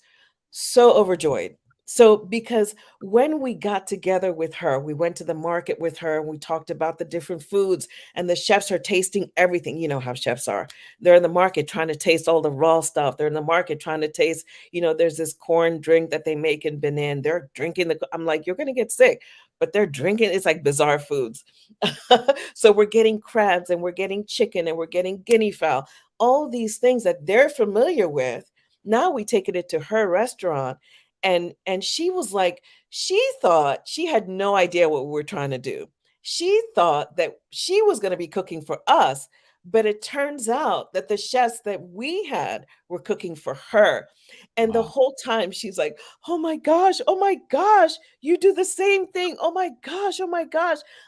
so overjoyed. So, because when we got together with her, we went to the market with her and we talked about the different foods, and the chefs are tasting everything. You know how chefs are. They're in the market trying to taste all the raw stuff. They're in the market trying to taste, there's this corn drink that they make in Benin. They're drinking I'm like, you're going to get sick, but they're drinking. It's like bizarre foods. So we're getting crabs, and we're getting chicken, and we're getting guinea fowl, all these things that they're familiar with. Now we taken it to her restaurant, and she was like, she thought, she had no idea what we were trying to do. She thought that she was going to be cooking for us, but it turns out that the chefs that we had were cooking for her. And the Wow. whole time she's like, oh my gosh, you do the same thing. Oh my gosh,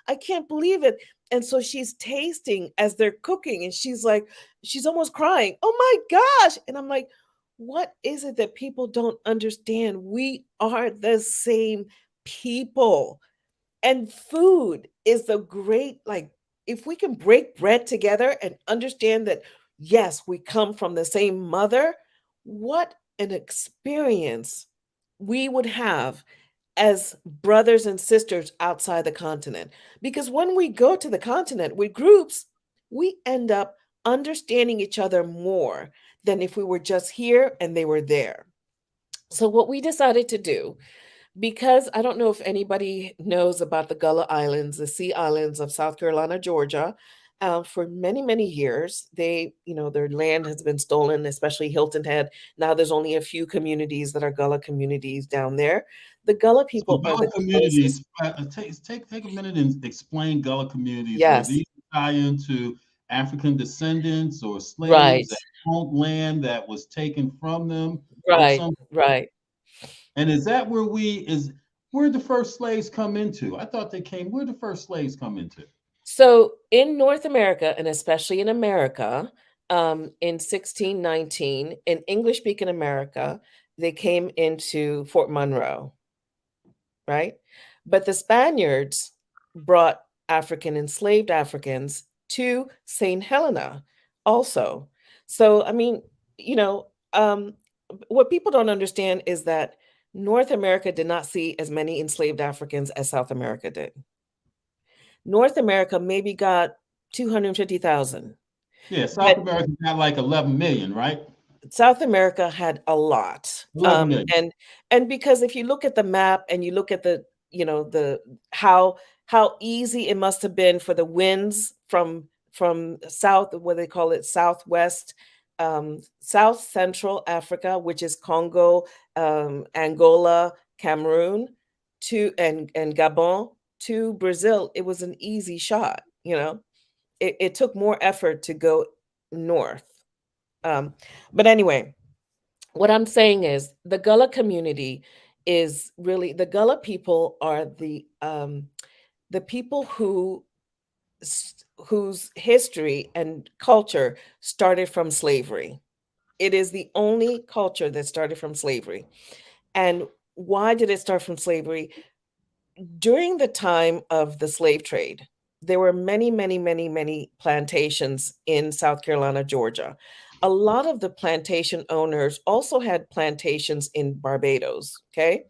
I can't believe it. And so she's tasting as they're cooking, and she's like, she's almost crying. Oh my gosh. And I'm like, what is it that people don't understand? We are the same people. And food is the great, like, if we can break bread together and understand that, yes, we come from the same mother, what an experience we would have as brothers and sisters outside the continent. Because when we go to the continent with groups, we end up understanding each other more than if we were just here and they were there. So, what we decided to do, because I don't know if anybody knows about the Gullah Islands, the Sea Islands of South Carolina, Georgia. For many, many years, their land has been stolen, especially Hilton Head. Now there's only a few communities that are Gullah communities down there. The Gullah So people are Gullah the closest. communities, take a minute and explain Gullah communities. Were Yes, these tie into African descendants or slaves right, that owned land that was taken from them at right, some point? right. And is that where the first slaves come into? I thought they came, where the first slaves come into? So in North America, and especially in America, in 1619, in English speaking America, they came into Fort Monroe, right? But the Spaniards brought enslaved Africans to St. Helena also. So, I mean, you know, what people don't understand is that North America did not see as many enslaved Africans as South America did. North America maybe got 250,000, Yeah, South but America got like 11 million, right? South America had a lot. 11 million. And because if you look at the map and you look at the, the how easy it must have been for the winds from south, what they call it, southwest, South Central Africa, which is Congo, Angola, Cameroon, to and Gabon to Brazil, it was an easy shot. It took more effort to go north. But anyway, what I'm saying is the Gullah community is really, the Gullah people are the people whose history and culture started from slavery. It is the only culture that started from slavery. And why did it start from slavery? During the time of the slave trade, there were many, many, many, many plantations in South Carolina, Georgia. A lot of the plantation owners also had plantations in Barbados. Okay.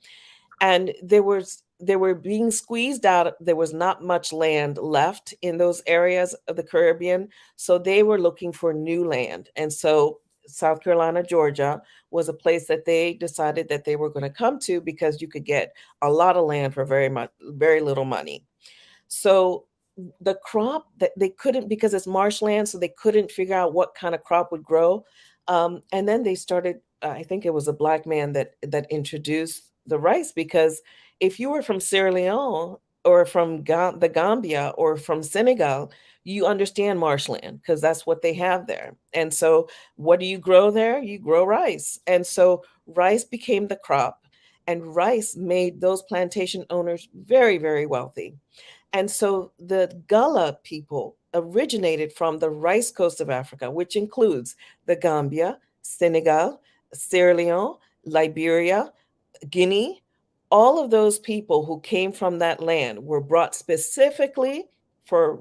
And they were being squeezed out. There was not much land left in those areas of the Caribbean. So they were looking for new land. And so South Carolina, Georgia was a place that they decided that they were going to come to because you could get a lot of land for very little money. So the crop that they couldn't, because it's marshland, so they couldn't figure out what kind of crop would grow. And then they started, I think it was a black man that introduced the rice, because if you were from Sierra Leone or from the Gambia or from Senegal, you understand marshland because that's what they have there. And so what do you grow there? You grow rice. And so rice became the crop, and rice made those plantation owners very, very wealthy. And so the Gullah people originated from the rice coast of Africa, which includes the Gambia, Senegal, Sierra Leone, Liberia, Guinea. All of those people who came from that land were brought specifically for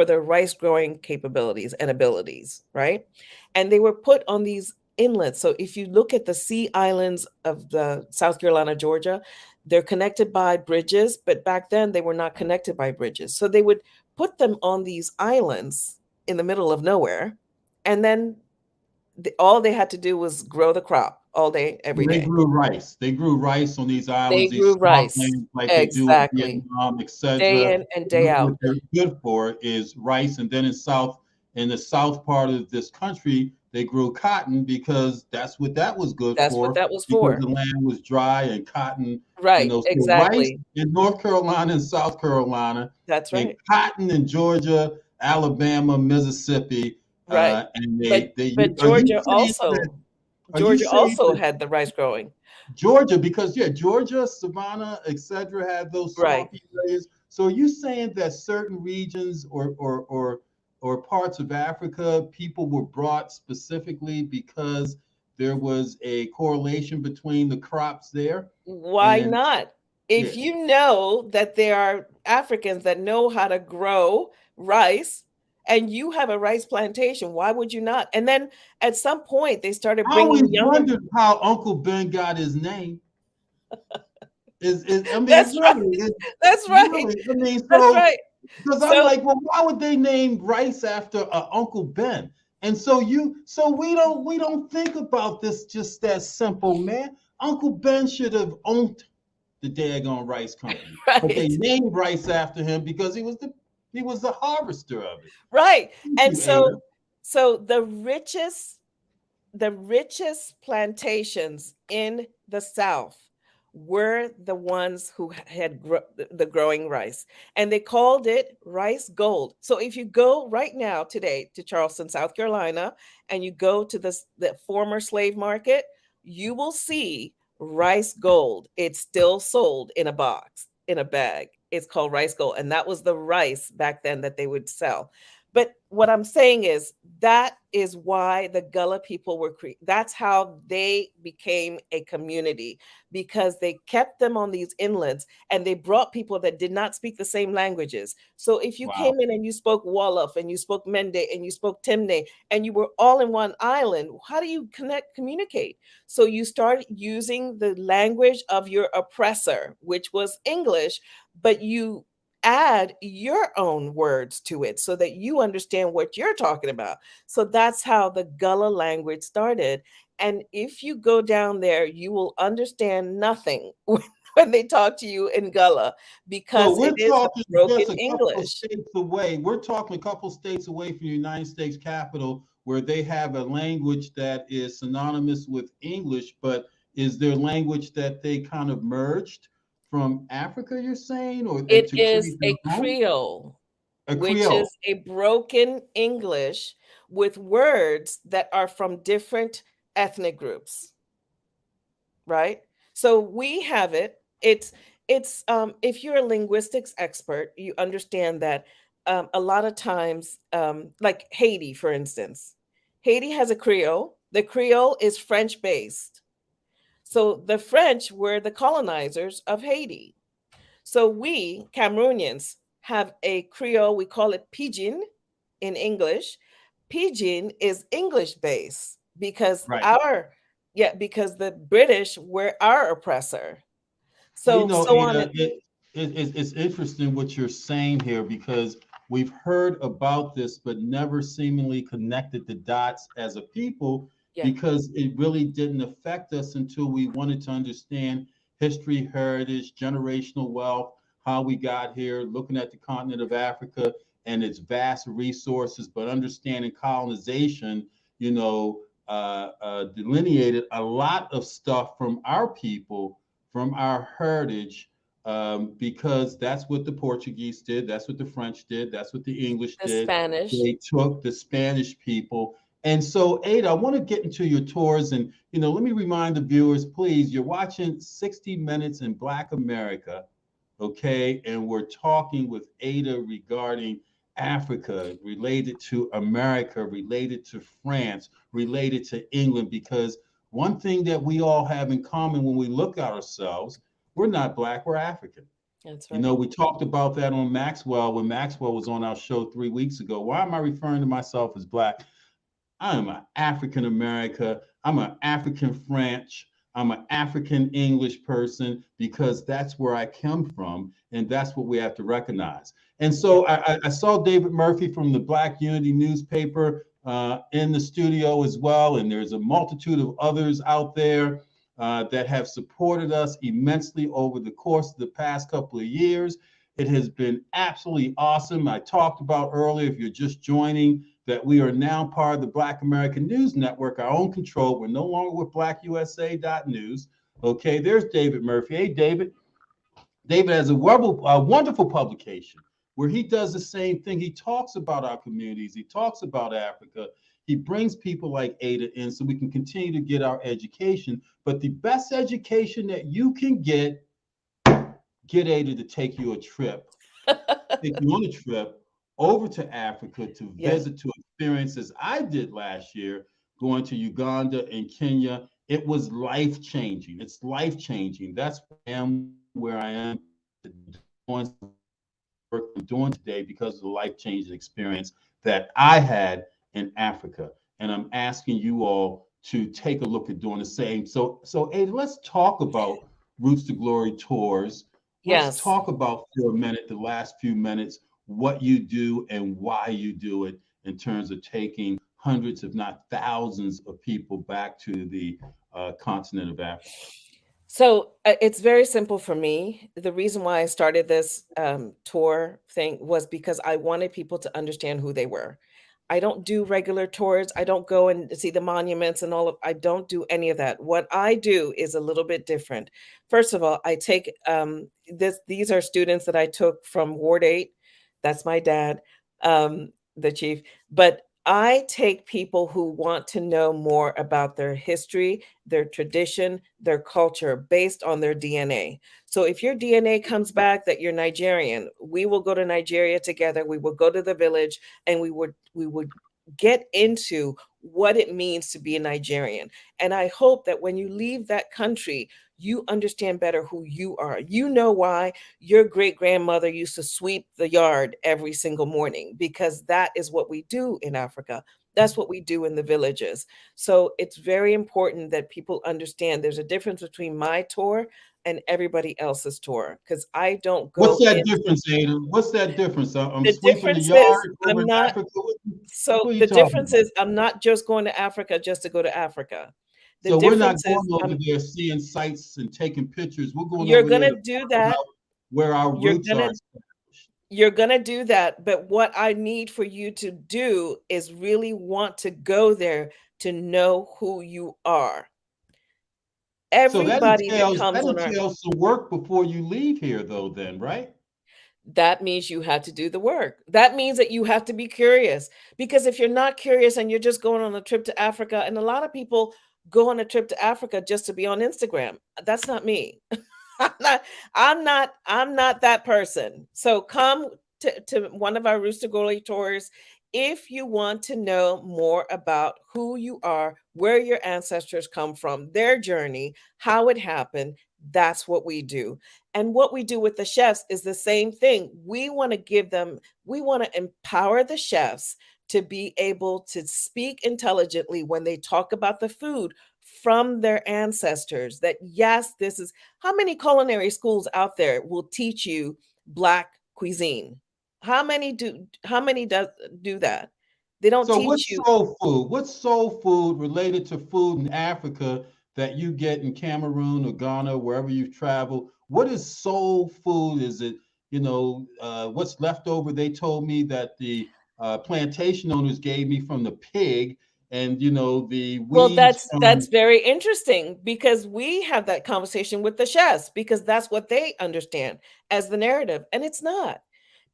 their rice growing capabilities and abilities, right? And they were put on these inlets. So if you look at the sea islands of the South Carolina, Georgia, they're connected by bridges, but back then they were not connected by bridges. So they would put them on these islands in the middle of nowhere, and then all they had to do was grow the crop all day, every They day. grew rice. They grew rice on these They islands, these grew rice. swamplands, like they do in Exactly. Vietnam, Day etc. in and day What out. they're good for is rice, and then in the south part of this country, they grew cotton because that's what that was good That's what for, that was because for. the land was dry and cotton. Right. So rice Exactly. in North Carolina and South Carolina, That's and right. cotton in Georgia, Alabama, Mississippi, Right. and But are you saying that? Are you Georgia saying also that had the rice growing. Georgia, because yeah, Georgia, Savannah, etc., had those Right. swampy areas. So are you saying that certain regions or parts of Africa, people were brought specifically because there was a correlation between the crops there? Why And not? yeah, If you know that there are Africans that know how to grow rice and you have a rice plantation, why would you not? And then at some point they started I always bringing younger. wondered how Uncle Ben got his name. I mean, That's right. really, That's right. really. I mean, That's so right. because I'm So like, well, why would they name rice after Uncle Ben? And so we don't think about this just that simple, man. Uncle Ben should have owned the daggone rice company, but they right. named rice after him because he was the harvester of it. Right. Thank And you, Ada. so the richest plantations in the South were the ones who had the growing rice, and they called it rice gold. So if you go right now today to Charleston, South Carolina, and you go to the former slave market, you will see rice gold. It's still sold in a box, in a bag. It's called rice gold. And that was the rice back then that they would sell. But what I'm saying is that is why the Gullah people were that's how they became a community, because they kept them on these inlets and they brought people that did not speak the same languages. So if you Wow. came in and you spoke Wolof and you spoke Mende and you spoke Temne and you were all in one island, how do you communicate? So you start using the language of your oppressor, which was English, but you add your own words to it so that you understand what you're talking about. So that's how the Gullah language started. And if you go down there, you will understand nothing when they talk to you in Gullah, So because we're it is a talking broken just a couple of English. states away. We're talking a couple of states away from the United States Capitol, where they have a language that is synonymous with English, but is there language that they kind of merged from Africa, you're saying, or It to is create their a own? Creole, A which Creole. is a broken English with words that are from different ethnic groups, right? So we have it. It's if you're a linguistics expert, you understand that a lot of times, like Haiti, for instance, Haiti has a Creole. The Creole is French based. So the French were the colonizers of Haiti. So we Cameroonians have a Creole, we call it Pidgin in English. Pidgin is English based because Right. because the British were our oppressor. Well, you So know, so on Ada, it. it's interesting what you're saying here because we've heard about this, but never seemingly connected the dots as a people Yeah. because it really didn't affect us until we wanted to understand history, heritage, generational wealth, how we got here, looking at the continent of Africa and its vast resources, but understanding colonization, delineated a lot of stuff from our people, from our heritage, because that's what the Portuguese did, that's what the French did, that's what the English The did. Spanish. They took the Spanish people. And so, Ada, I want to get into your tours. And, let me remind the viewers, please, you're watching 60 Minutes in Black America, okay? And we're talking with Ada regarding Africa, related to America, related to France, related to England, because one thing that we all have in common when we look at ourselves, we're not Black, we're African. That's right. We talked about that on Maxwell when Maxwell was on our show 3 weeks ago. Why am I referring to myself as Black? I am an African American. I'm an African French. I'm an African English person because that's where I come from, and that's what we have to recognize. And so I saw David Murphy from the Black Unity newspaper in the studio as well, and there's a multitude of others out there that have supported us immensely over the course of the past couple of years. It has been absolutely awesome. I talked about earlier, if you're just joining, that we are now part of the Black American News Network, our own control. We're no longer with blackusa.news. Okay, there's David Murphy. Hey, David. David has a wonderful publication where he does the same thing. He talks about our communities. He talks about Africa. He brings people like Ada in so we can continue to get our education. But the best education that you can get Ada to take you a trip, take you on a trip over to Africa to Yeah. visit, to experience as I did last year, going to Uganda and Kenya. It was life changing. It's life changing. That's where I am doing work I'm doing today because of the life changing experience that I had in Africa. And I'm asking you all to take a look at doing the same. So Ada, let's talk about Roots to Glory tours. Let's Yes. talk about for a minute, the last few minutes, what you do and why you do it in terms of taking hundreds, if not thousands, of people back to the continent of Africa. So it's very simple for me. The reason why I started this tour thing was because I wanted people to understand who they were. I don't do regular tours. I don't go and see the monuments and all of. I don't do any of that. What I do is a little bit different. First of all, I take this. These are students that I took from Ward 8. That's my dad, the chief. But I take people who want to know more about their history, their tradition, their culture based on their DNA. So if your DNA comes back that you're Nigerian, we will go to Nigeria together. We will go to the village and we would get into what it means to be a Nigerian. And I hope that when you leave that country, you understand better who you are. You know why your great grandmother used to sweep the yard every single morning, because that is what we do in Africa. That's what we do in the villages. So it's very important that people understand there's a difference between my tour and everybody else's tour, because I don't What's go that in. difference, Ada? What's that difference? I'm The sweeping the difference is yard over I'm in not, Africa. so What are you the talking difference about? is I'm not just going to Africa just to go to Africa. The So we're not difference is going over there seeing sights and taking pictures. We're going you're over there gonna to do find that. out where our You're roots gonna are. you're gonna do that. But what I need for you to do is really want to go there to know who you are. So that Everybody that entails comes that on our entails some work before you leave here, though. Then, right? that means you have to do the work. That means that you have to be curious. Because if you're not curious and you're just going on a trip to Africa, and a lot of people go on a trip to Africa just to be on Instagram. That's not me. I'm not that person. So come to one of our Rooster Goalie tours if you want to know more about who you are, where your ancestors come from, their journey, how it happened. That's what we do. And what we do with the chefs is the same thing. We want to empower the chefs to be able to speak intelligently when they talk about the food from their ancestors. That, yes, this is how many culinary schools out there will teach you Black cuisine? How many do that? They don't So teach what's you. soul food? What's soul food related to food in Africa that you get in Cameroon or Ghana, wherever you've traveled? What is soul food? Is it, what's left over? They told me that the plantation owners gave me from the pig, and the Well, weeds that's from. very interesting, because we have that conversation with the chefs, because that's what they understand as the narrative, and it's not.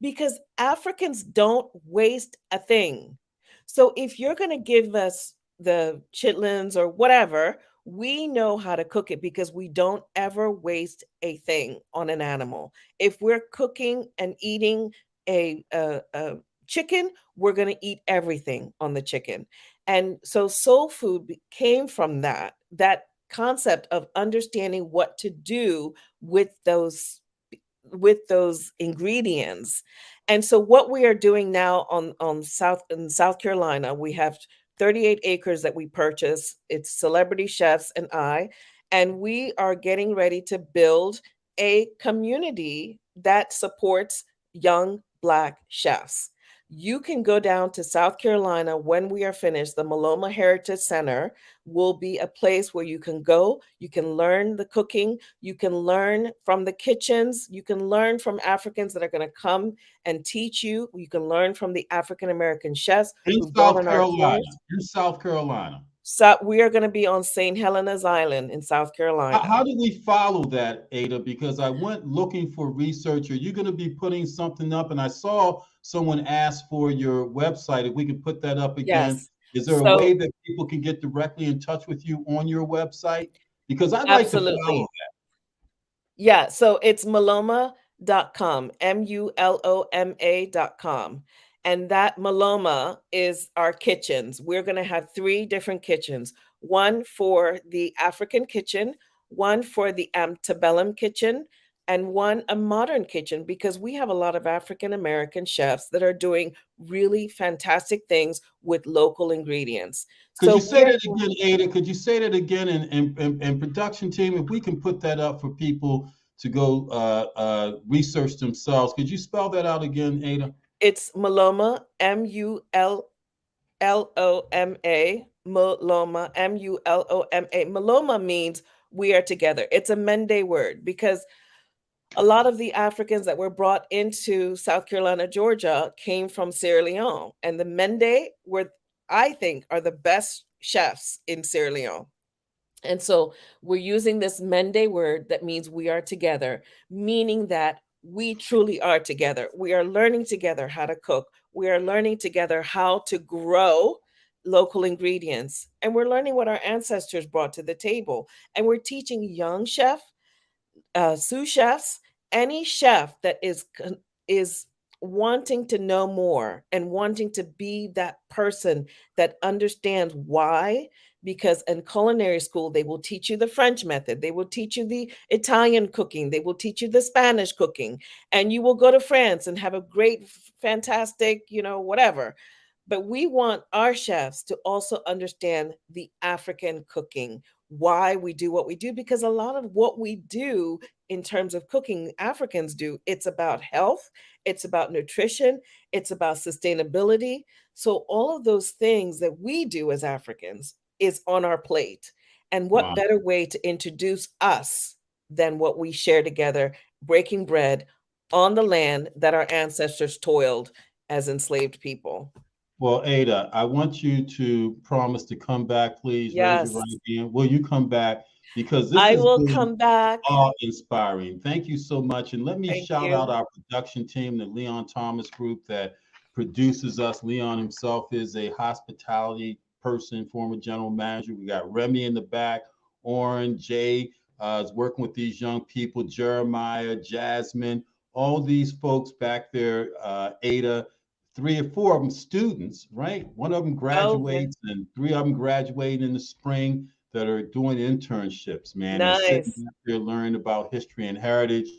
Because Africans don't waste a thing. So if you're going to give us the chitlins or whatever, we know how to cook it, because we don't ever waste a thing on an animal. If we're cooking and eating a chicken, we're going to eat everything on the chicken. And so soul food came from that concept of understanding what to do with those ingredients. And so what we are doing now on South in South Carolina, we have 38 acres that we purchase. It's celebrity chefs and I, and we are getting ready to build a community that supports young Black chefs. You can go down to South Carolina when we are finished. The Maloma Heritage Center will be a place where you can go, you can learn the cooking, you can learn from the kitchens, you can learn from Africans that are going to come and teach you. You can learn from the African American chefs In who've gone South on our Carolina. tours. In South Carolina. So we are going to be on St. Helena's Island in South How Carolina. do we follow that, Ada? Because I went looking for research. Are you going to be putting something up? And I saw someone ask for your website. If we could put that up again, Yes. is there a way So that people can get directly in touch with you on your website? Because I'd like to follow absolutely. Yeah, so it's maloma.com, MULOMA.com. And that Maloma is our kitchens. We're going to have 3 different kitchens, one for the African kitchen, one for the antebellum kitchen, and one a modern kitchen, because we have a lot of African American chefs that are doing really fantastic things with local ingredients. Could So you say we're that again, Ada? Could you say that again? And production team, if we can put that up for people to go research themselves, could you spell that out again, Ada? it's Maloma, Muloma, Maloma, Muloma. Maloma means we are together. It's a Mende word, because a lot of the Africans that were brought into South Carolina, Georgia came from Sierra Leone. And the Mende were, I think, are the best chefs in Sierra Leone. And so we're using this Mende word that means we are together, meaning that we truly are together. We are learning together how to cook. We are learning together how to grow local ingredients, and we're learning what our ancestors brought to the table. And we're teaching young sous chefs, any chef that is wanting to know more and wanting to be that person that understands why. Because in culinary school they will teach you the French method, they will teach you the Italian cooking, they will teach you the Spanish cooking, and you will go to France and have a great, fantastic, whatever. But we want our chefs to also understand the African cooking, why we do what we do, because a lot of what we do in terms of cooking, Africans do, it's about health, it's about nutrition, it's about sustainability. So all of those things that we do as Africans is on our plate. And what Wow. better way to introduce us than what we share together, breaking bread on the land that our ancestors toiled as enslaved people. Well, Ada, I want you to promise to come back, please. Raise your Yes, right hand. Will you come back? Because this I has will been come back. awe-inspiring. Thank you so much. And let me Thank shout out you. our production team, the Leon Thomas Group that produces us. Leon himself is a hospitality person, former general manager. We got Remy in the back, Oren, Jay is working with these young people, Jeremiah, Jasmine, all these folks back there, Ada, three or four of them students, right? One of them Okay. graduates and three of them graduate in the spring that are doing internships, man, and sitting Nice. back there learning about history and heritage.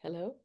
Hello?